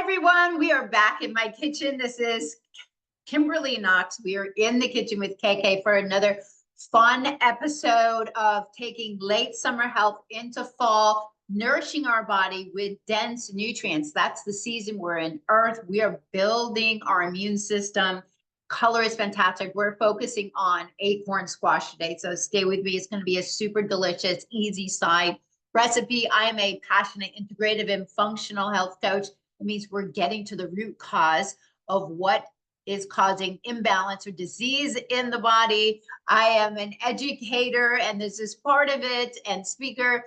Everyone, we are back in my kitchen. This is Kimberly Knox. We are in the kitchen with KK for another fun episode of taking late summer health into fall, nourishing our body with dense nutrients. That's the season we're in. Earth, we are building our immune system. Color is fantastic. We're focusing on acorn squash today, so stay with me. It's going to be a super delicious, easy side recipe. I am a passionate, integrative, and functional health coach. It means we're getting to the root cause of what is causing imbalance or disease in the body. I am an educator, and this is part of it, and speaker,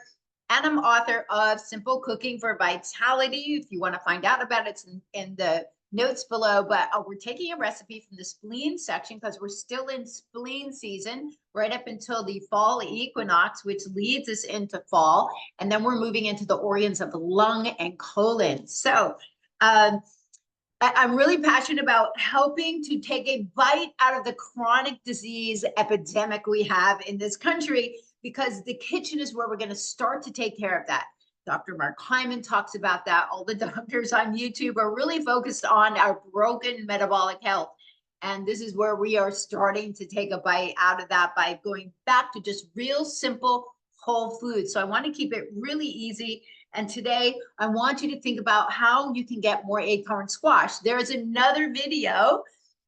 and I'm author of Simple Cooking for Vitality. If you want to find out about it, it's in the notes below. But we're taking a recipe from the spleen section because we're still in spleen season right up until the fall equinox, which leads us into fall. And then we're moving into the organs of the lung and colon. So I'm really passionate about helping to take a bite out of the chronic disease epidemic we have in this country, because the kitchen is where we're going to start to take care of that. Dr. Mark Hyman talks about that. All the doctors on YouTube are really focused on our broken metabolic health. And this is where we are starting to take a bite out of that by going back to just real simple whole foods. So I want to keep it really easy. And today I want you to think about how you can get more acorn squash. There is another video,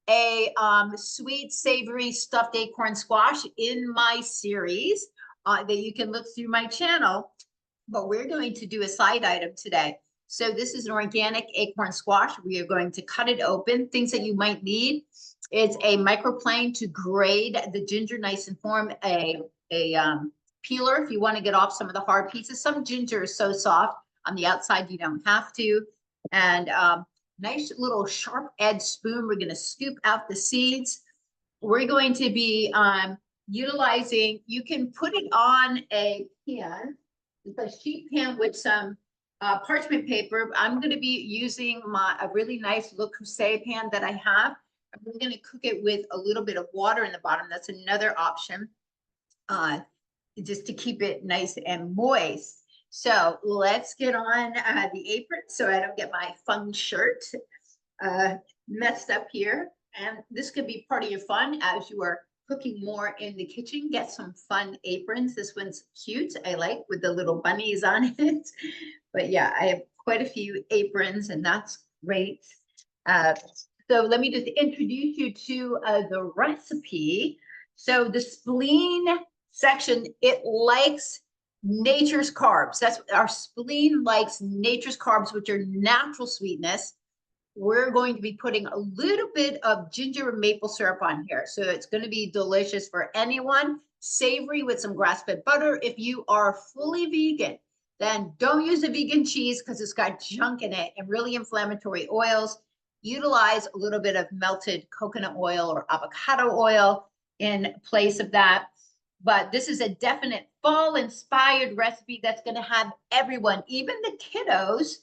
a sweet, savory, stuffed acorn squash in my series that you can look through my channel. But we're going to do a side item today. So this is an organic acorn squash. We are going to cut it open. Things that you might need is a microplane to grade the ginger nice and form, a peeler if you want to get off some of the hard pieces. Some ginger is so soft on the outside you don't have to. And nice little sharp edge spoon. We're going to scoop out the seeds. We're going to be utilizing, you can put it on a pan. It's a sheet pan with some parchment paper. I'm going to be using a really nice Le Creuset pan that I have. I'm going to cook it with a little bit of water in the bottom. That's another option, just to keep it nice and moist. So let's get on the apron so I don't get my fun shirt messed up here. And this could be part of your fun as you are cooking more in the kitchen. Get some fun aprons. This one's cute, I like, with the little bunnies on it. But yeah, I have quite a few aprons, and that's great. So let me just introduce you to the recipe. So the spleen section, it likes nature's carbs. That's our spleen likes nature's carbs, which are natural sweetness. We're going to be putting a little bit of ginger and maple syrup on here. So it's going to be delicious for anyone. Savory with some grass-fed butter. If you are fully vegan, then don't use a vegan cheese because it's got junk in it and really inflammatory oils. Utilize a little bit of melted coconut oil or avocado oil in place of that. But this is a definite fall-inspired recipe that's going to have everyone, even the kiddos,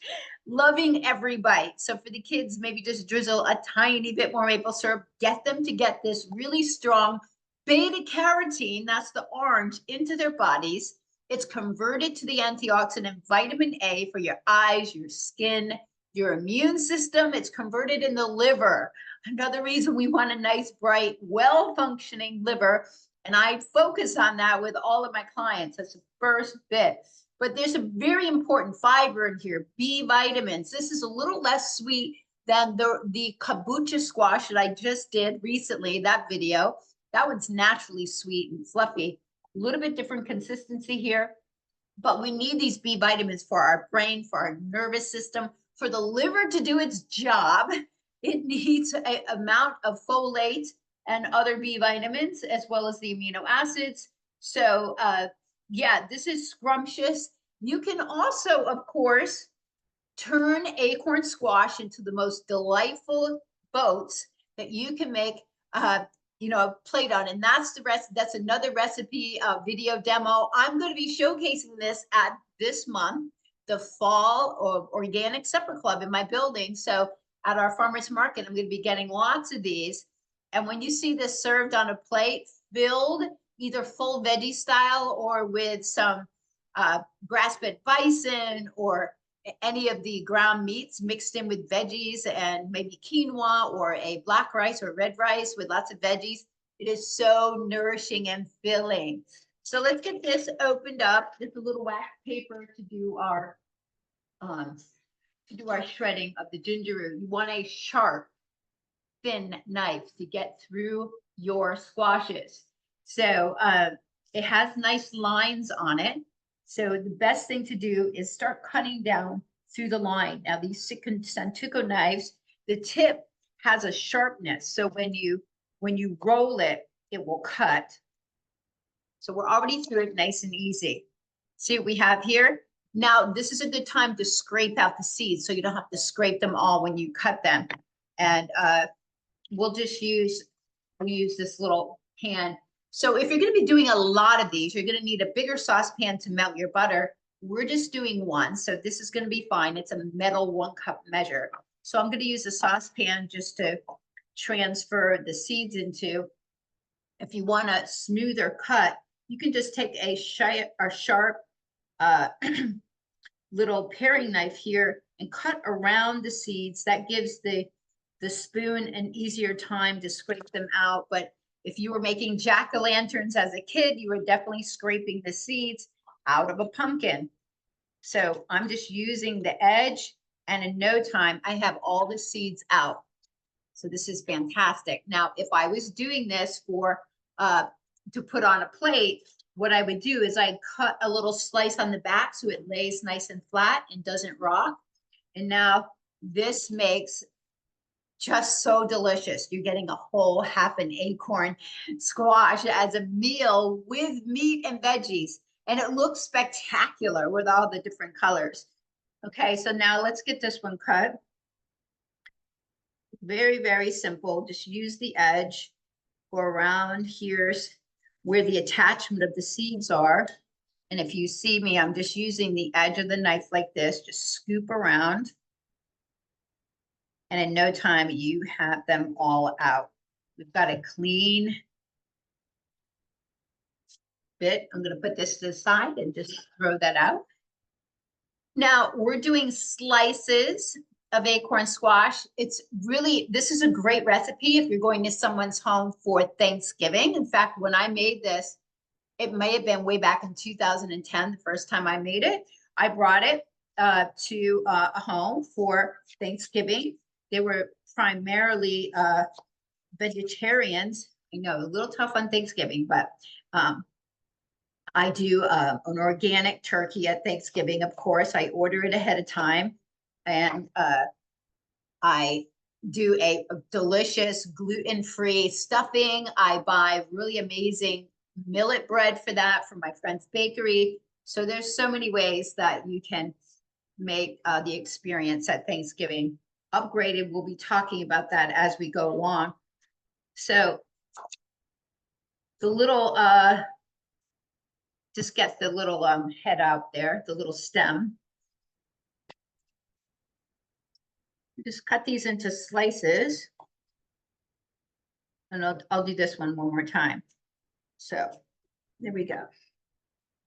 loving every bite. So for the kids, maybe just drizzle a tiny bit more maple syrup. Get them to get this really strong beta carotene, that's the orange, into their bodies. It's converted to the antioxidant vitamin A for your eyes, your skin, your immune system. It's converted in the liver. Another reason we want a nice, bright, well-functioning liver. And I focus on that with all of my clients. That's the first bit. But there's a very important fiber in here, B vitamins. This is a little less sweet than the kombucha squash that I just did recently, that video. That one's naturally sweet and fluffy. A little bit different consistency here. But we need these B vitamins for our brain, for our nervous system, for the liver to do its job. It needs an amount of folate and other B vitamins, as well as the amino acids. So yeah, this is scrumptious. You can also, of course, turn acorn squash into the most delightful boats that you can make a plate on. And that's the rest. That's another recipe video demo. I'm going to be showcasing this at this month, the fall of organic supper club in my building. So at our farmers market, I'm going to be getting lots of these. And when you see this served on a plate, filled either full veggie style or with some grass-fed bison or any of the ground meats mixed in with veggies and maybe quinoa or a black rice or red rice with lots of veggies. It is so nourishing and filling. So let's get this opened up. Just a little wax paper to do our shredding of the ginger root. You want a sharp, thin knife to get through your squashes. So it has nice lines on it. So the best thing to do is start cutting down through the line. Now these Santuco knives, the tip has a sharpness. So when you roll it, it will cut. So we're already through it nice and easy. See what we have here? Now this is a good time to scrape out the seeds so you don't have to scrape them all when you cut them. And we'll use this little pan. So if you're going to be doing a lot of these, you're going to need a bigger saucepan to melt your butter. We're just doing one, so this is going to be fine. It's a metal 1 cup measure. So I'm going to use a saucepan just to transfer the seeds into. If you want a smoother cut, you can just take a sharp little paring knife here and cut around the seeds. That gives the spoon an easier time to scrape them out. But if you were making jack-o'-lanterns as a kid, you were definitely scraping the seeds out of a pumpkin. So I'm just using the edge, and in no time, I have all the seeds out. So this is fantastic. Now, if I was doing this for to put on a plate, what I would do is I'd cut a little slice on the back so it lays nice and flat and doesn't rock. And now this makes just so delicious. You're getting a whole half an acorn squash as a meal with meat and veggies. And it looks spectacular with all the different colors. Okay, so now let's get this one cut. Very, very simple. Just use the edge. Go around. Here's where the attachment of the seeds are. And if you see me, I'm just using the edge of the knife like this. Just scoop around. And in no time, you have them all out. We've got a clean bit. I'm going to put this to the side and just throw that out. Now we're doing slices of acorn squash. It's really, this is a great recipe if you're going to someone's home for Thanksgiving. In fact, when I made this, it may have been way back in 2010, the first time I made it. I brought it to a home for Thanksgiving. They were primarily vegetarians. I know, a little tough on Thanksgiving, but I do an organic turkey at Thanksgiving, of course. I order it ahead of time. And I do a delicious gluten-free stuffing. I buy really amazing millet bread for that from my friend's bakery. So there's so many ways that you can make the experience at Thanksgiving upgraded. We'll be talking about that as we go along. So the little, just get the little head out there, the little stem. Just cut these into slices. And I'll do this one more time. So there we go.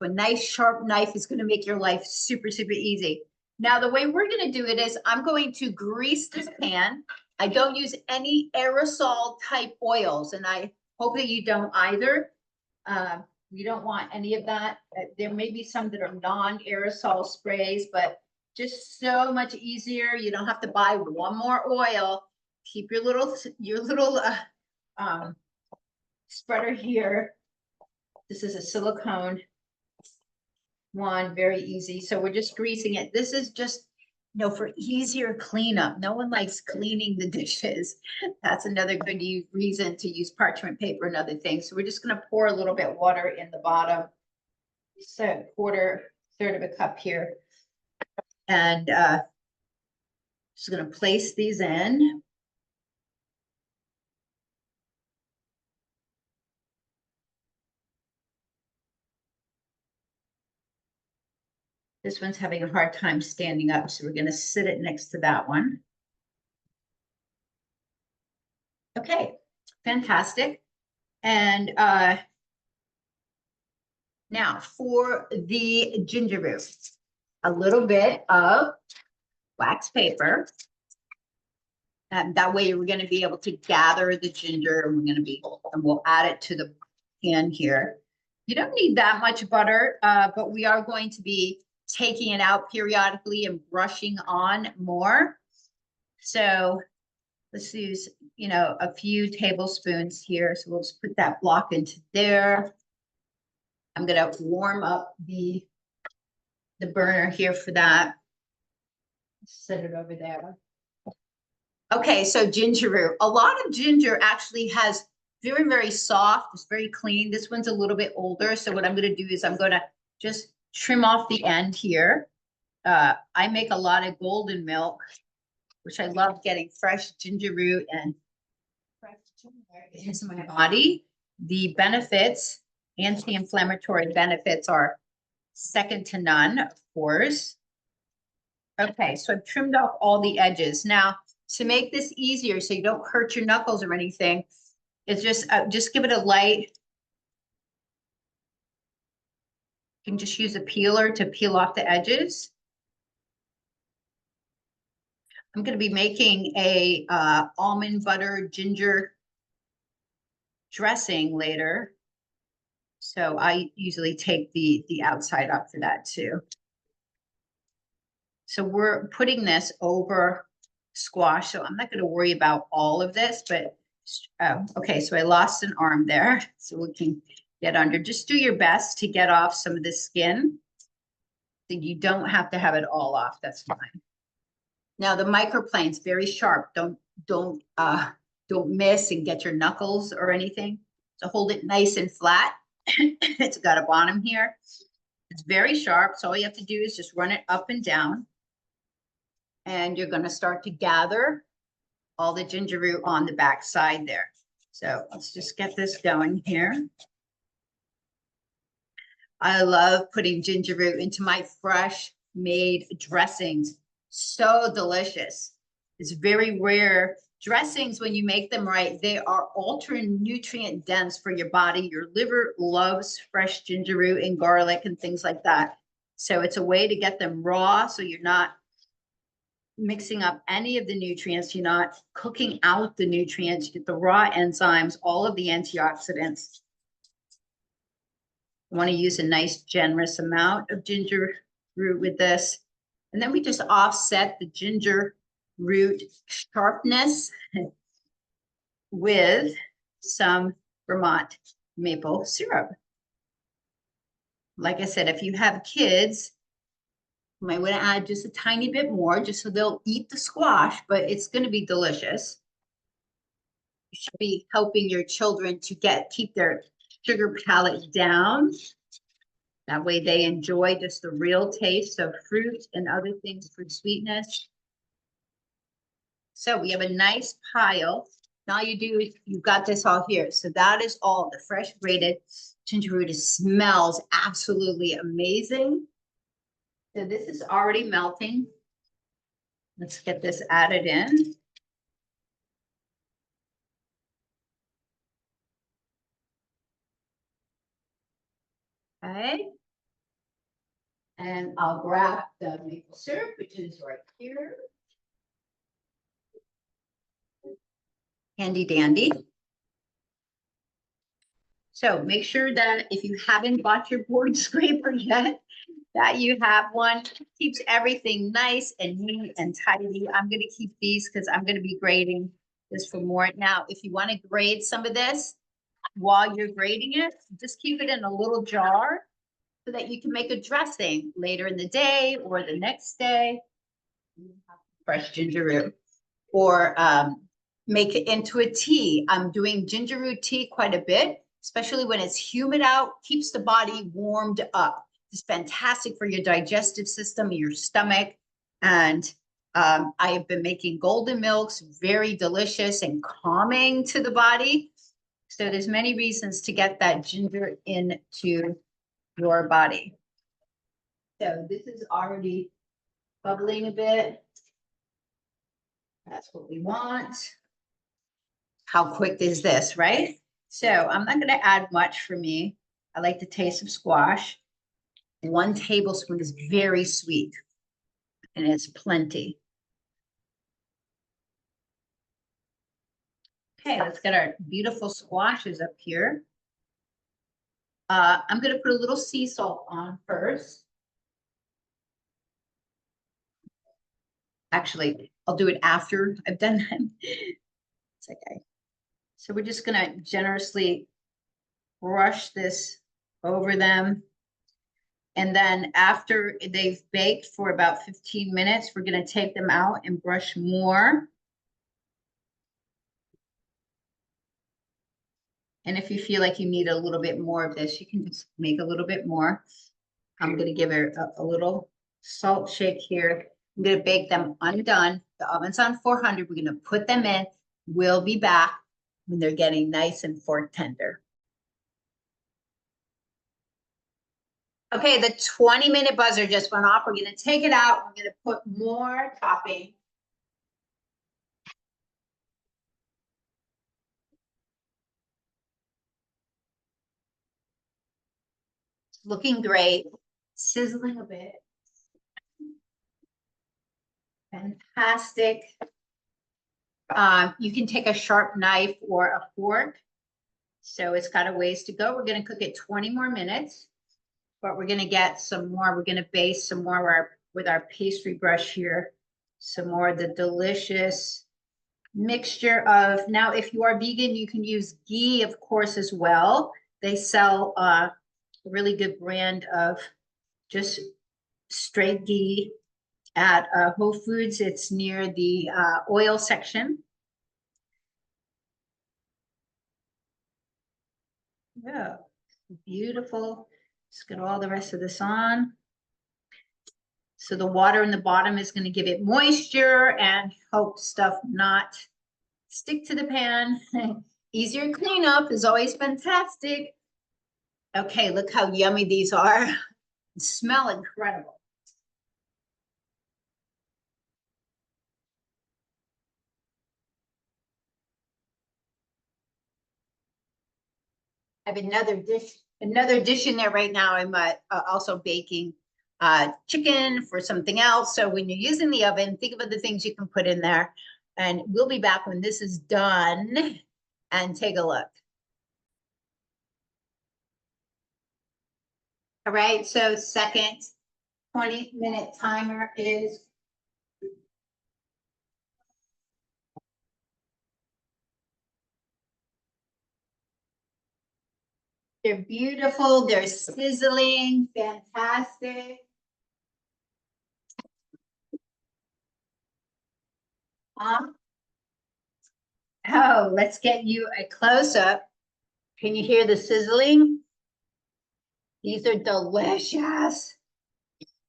A nice sharp knife is going to make your life super, super easy. Now, the way we're going to do it is I'm going to grease this pan. I don't use any aerosol type oils, and I hope that you don't either. You don't want any of that. There may be some that are non-aerosol sprays, but just so much easier. You don't have to buy one more oil. Keep your little spreader here. This is a silicone one, very easy. So we're just greasing it. This is just, you know, for easier cleanup. No one likes cleaning the dishes. That's another good reason to use parchment paper and other things. So we're just going to pour a little bit water in the bottom. So third of a cup here. And just going to place these in. This one's having a hard time standing up, so we're going to sit it next to that one. Okay, fantastic. And now for the ginger root. a little bit of wax paper. And that way we're going to be able to gather the ginger, and we'll add it to the pan here. You don't need that much butter, but we are going to be taking it out periodically and brushing on more. So let's use, a few tablespoons here. So we'll just put that block into there. I'm going to warm up the burner here for that. Set it over there. Okay, so ginger root. A lot of ginger actually has very, very soft. It's very clean. This one's a little bit older. So what I'm going to do is I'm going to just trim off the end here. I make a lot of golden milk, which I love getting fresh ginger root and fresh ginger into my body. The benefits, anti-inflammatory benefits, are second to none, of course. Okay, so I've trimmed off all the edges. Now, to make this easier so you don't hurt your knuckles or anything, it's just give it a light. You can just use a peeler to peel off the edges. I'm going to be making a almond butter ginger dressing later. So I usually take the outside up for that too. So we're putting this over squash. So I'm not going to worry about all of this, but okay. So I lost an arm there. So we can get under. Just do your best to get off some of the skin. So you don't have to have it all off. That's fine. Now the microplane's very sharp. Don't miss and get your knuckles or anything. So hold it nice and flat. It's got a bottom here. It's very sharp. So all you have to do is just run it up and down. And you're going to start to gather all the ginger root on the back side there. So let's just get this going here. I love putting ginger root into my fresh made dressings. So delicious. It's very rare. Dressings, when you make them right, they are ultra nutrient dense for your body. Your liver loves fresh ginger root and garlic and things like that. So it's a way to get them raw, so you're not mixing up any of the nutrients. You're not cooking out the nutrients. You get the raw enzymes, all of the antioxidants. You want to use a nice generous amount of ginger root with this. And then we just offset the ginger root sharpness with some Vermont maple syrup. Like I said, if you have kids, you might want to add just a tiny bit more, just so they'll eat the squash, but it's going to be delicious. You should be helping your children to keep their sugar palate down. That way they enjoy just the real taste of fruit and other things for sweetness. So we have a nice pile. Now you do, you've got this all here. So that is all the fresh grated ginger root. It smells absolutely amazing. So this is already melting. Let's get this added in. Okay. And I'll grab the maple syrup, which is right here. Handy dandy. So make sure that if you haven't bought your board scraper yet, that you have one. Keeps everything nice and neat and tidy. I'm going to keep these because I'm going to be grading this for more. Now, if you want to grade some of this while you're grading it, just keep it in a little jar so that you can make a dressing later in the day or the next day. Fresh ginger root, or make it into a tea. I'm doing ginger root tea quite a bit, especially when it's humid out. Keeps the body warmed up. It's fantastic for your digestive system, your stomach. And I have been making golden milks, very delicious and calming to the body. So there's many reasons to get that ginger into your body. So this is already bubbling a bit. That's what we want. How quick is this, right? So I'm not going to add much for me. I like the taste of squash. 1 tablespoon is very sweet, and it's plenty. Okay, let's get our beautiful squashes up here. I'm going to put a little sea salt on first. Actually, I'll do it after I've done that. It's okay. So we're just going to generously brush this over them. And then after they've baked for about 15 minutes, we're going to take them out and brush more. And if you feel like you need a little bit more of this, you can just make a little bit more. I'm going to give it a little salt shake here. I'm going to bake them undone. The oven's on 400. We're going to put them in. We'll be back when they're getting nice and fork tender. Okay, the 20-minute buzzer just went off. We're going to take it out. We're going to put more topping. It's looking great. Sizzling a bit. Fantastic. You can take a sharp knife or a fork. So it's got a ways to go. We're going to cook it 20 more minutes, but we're going to get some more. We're going to baste some more with our pastry brush here. Some more of the delicious mixture of, now if you are vegan, you can use ghee, of course, as well. They sell a really good brand of just straight ghee at Whole Foods. It's near the oil section. Yeah, beautiful. Just get all the rest of this on. So the water in the bottom is going to give it moisture and help stuff not stick to the pan. Easier cleanup is always fantastic. Okay, look how yummy these are. Smell incredible. I have another dish in there right now. I'm also baking chicken for something else. So when you're using the oven, think of other things you can put in there. And we'll be back when this is done and take a look. All right, so second 20-minute timer is they're beautiful, they're sizzling, fantastic. Oh, let's get you a close-up. Can you hear the sizzling? These are delicious.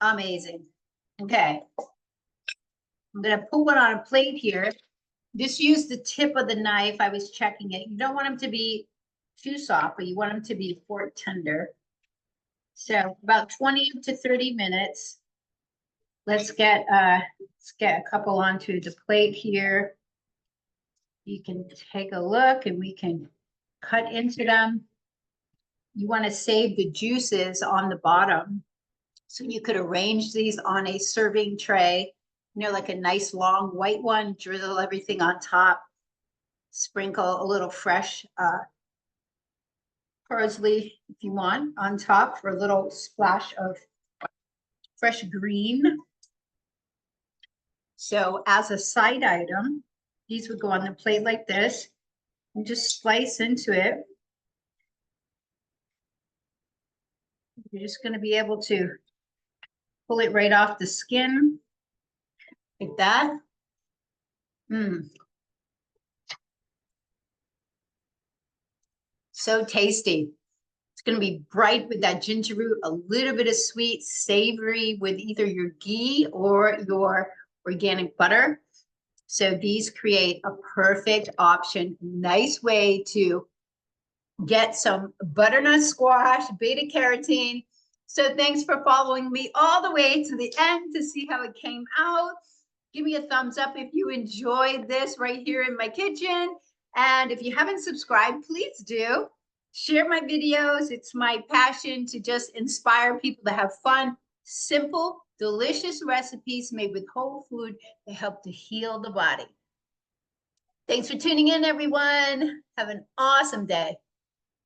Amazing. Okay. I'm going to put one on a plate here. Just use the tip of the knife. I was checking it. You don't want them to be too soft, but you want them to be fork tender. So about 20 to 30 minutes. Let's get a couple onto the plate here. You can take a look and we can cut into them. You want to save the juices on the bottom. So you could arrange these on a serving tray, you know, like a nice long white one, drizzle everything on top, sprinkle a little fresh parsley if you want on top for a little splash of fresh green. So as a side item, these would go on the plate like this and just slice into it. You're just going to be able to pull it right off the skin like that. So tasty. It's going to be bright with that ginger root, a little bit of sweet, savory with either your ghee or your organic butter. So these create a perfect option, nice way to get some butternut squash, beta carotene. So thanks for following me all the way to the end to see how it came out. Give me a thumbs up if you enjoyed this right here in my kitchen. And if you haven't subscribed, please do. share my videos. It's my passion to just inspire people to have fun, simple, delicious recipes made with whole food to help to heal the body. Thanks for tuning in, everyone. Have an awesome day.